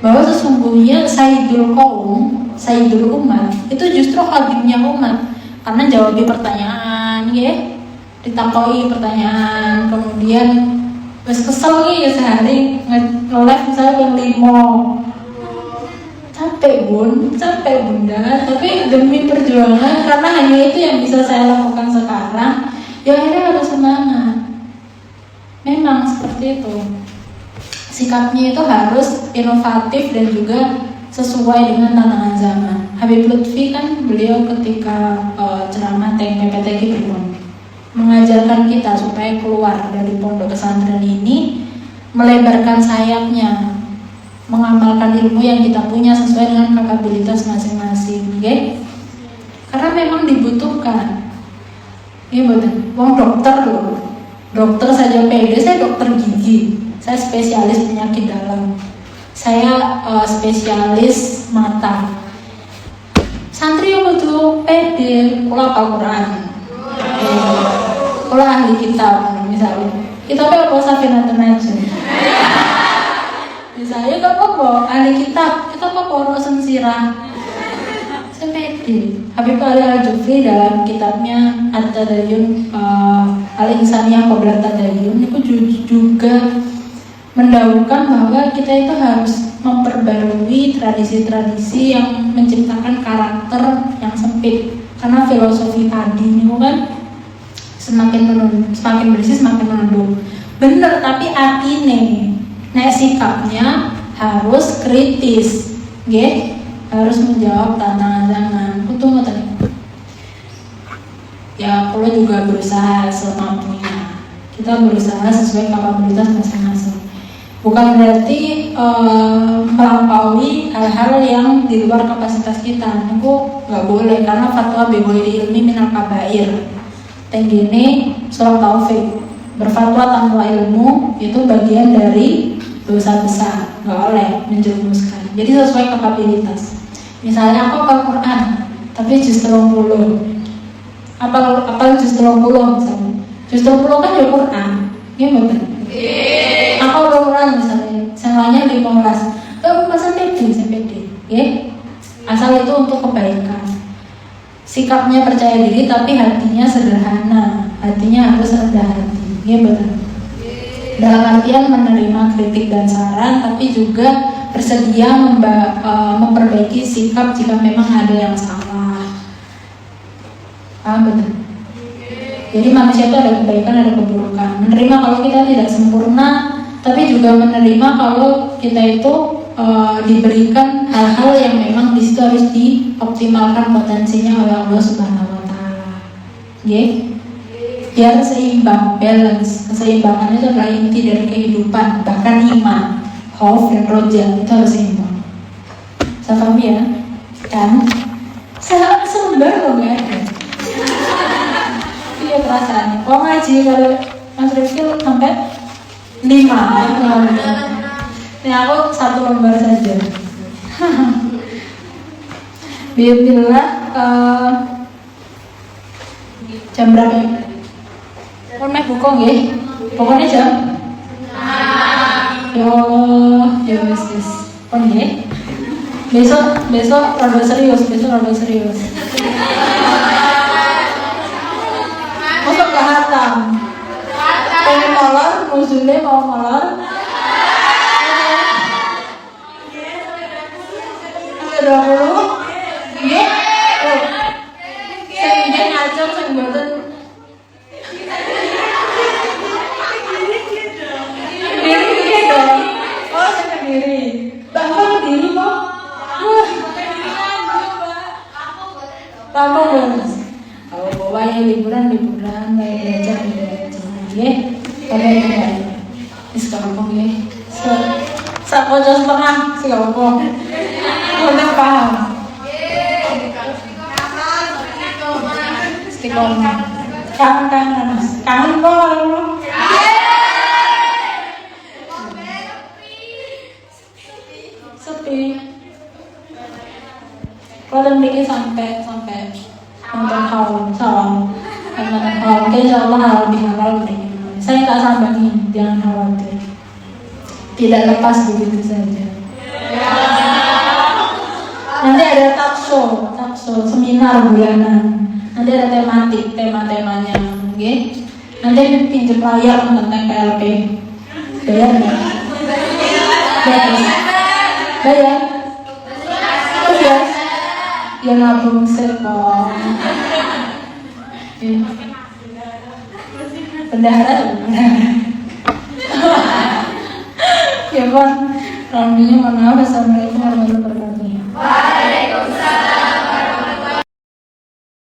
Bahwa sesungguhnya Sayyidul Qaum, Sayyidul Umat itu justru khadimnya umat. Karena jawabi pertanyaan, ya, ditakoi pertanyaan, kemudian wes kesel ya sehari nge-live misalnya yang 5. Capek bunda, tapi demi perjuangan karena hanya itu yang bisa saya lakukan sekarang. Ya akhirnya harus semangat. Memang seperti itu. Sikapnya itu harus inovatif dan juga sesuai dengan tantangan zaman. Habib Lutfi kan beliau ketika ceramah TPPTG mengajarkan kita supaya keluar dari pondok pesantren ini, melebarkan sayapnya, mengamalkan ilmu yang kita punya sesuai dengan kapabilitas masing-masing, okay? Karena memang dibutuhkan. Iya betul. Wong dokter saja pede. Saya dokter gigi, saya spesialis penyakit dalam, saya spesialis mata. Santri yang betul pede, kalau Al-Quran, kalau ahli kitab misalnya, kitabnya apa Safinatun Najm. Misalnya gak apa-apa, ahli kitab, kita apa-apa Rasul Sirah. Saya pede. Habib Ali Al-Jufri dalam kitabnya At-Tadayun Al-Insaniyah Qabla Tadayun itu juga mendahulukan bahwa kita itu harus memperbarui tradisi-tradisi yang menciptakan karakter yang sempit. Karena filosofi tadi ini kan semakin bersih semakin menunduk. Bener, tapi artinya sikapnya harus kritis, harus menjawab tantangan zaman. Tunggu tadi. Ya, kalau juga berusaha semampunya. Kita berusaha sesuai kapabilitas masing-masing. Bukan berarti melampaui hal-hal yang di luar kapasitas kita. Itu nggak boleh karena fatwa bighairi ilmi minal kabair. Tenggine surah Taufik, berfatwa tanpa ilmu itu bagian dari dosa besar, nggak boleh menjerumuskan. Jadi sesuai kapabilitas. Misalnya aku hafal Quran, tapi juz 30. Apa juz 30 misalnya? Juz 30 kan ya Quran, betul. Aku hafal Quran misalnya, salahnya 15. Masa pede, asal itu untuk kebaikan. Sikapnya percaya diri tapi hatinya sederhana, hatinya harus rendah hati, betul. Dalam artian menerima kritik dan saran, tapi juga bersedia memperbaiki sikap jika memang ada yang salah. Betul. Jadi manusia itu ada kebaikan, ada keburukan. Menerima kalau kita tidak sempurna, tapi juga menerima kalau kita itu diberikan hal-hal yang memang di situ harus dioptimalkan potensinya oleh Allah Subhanahu wa Ta'ala. Biar seimbang, balance. Keseimbangan itu adalah inti dari kehidupan, bahkan iman, khauf dan roja itu harus seimbang. Paham ya? Kan? Selembar kok nggak ada. Iya perasaannya. Kok ngaji kalau Mas Rifki sampai 5. Ini aku 1 lembar saja. Bismillah. Jam berapa? Kon meh buka nggih. Pokoknya jam. Ya Allah, ya wis. Kon nggih. Besok rada serius. Masuk ke hatam. Pengen molor, musuhnya mau molor. Ada 20. Nggih. Sing ngajak sing mboten sendiri dong. Oh, sendiri. Bapak sendiri kok. Kamu bonus. Kalau bawa yang liburan, belajar. Ya, tapi tidak. Sekarang ya. Satu jam setengah sih kamu. Udah paham. Istiqomah. Kangen mas. Kangen kok. Sepi. Kalau bikin sampai nonton haul salam, nonton haul. Insya Allah lebih halal dari ini. Saya tak sambangin, jangan khawatir. Tidak lepas begitu saja. Nanti ada talk show, seminar bulanan. Nanti ada tema-temanya, okay? Nanti pinjam layar tentang PLP. Bayar nggak? Bayar. Terus ya nabung sepong. Bendahara. Ya kan, maaf. Assalamualaikum warahmatullahi wabarakatuh.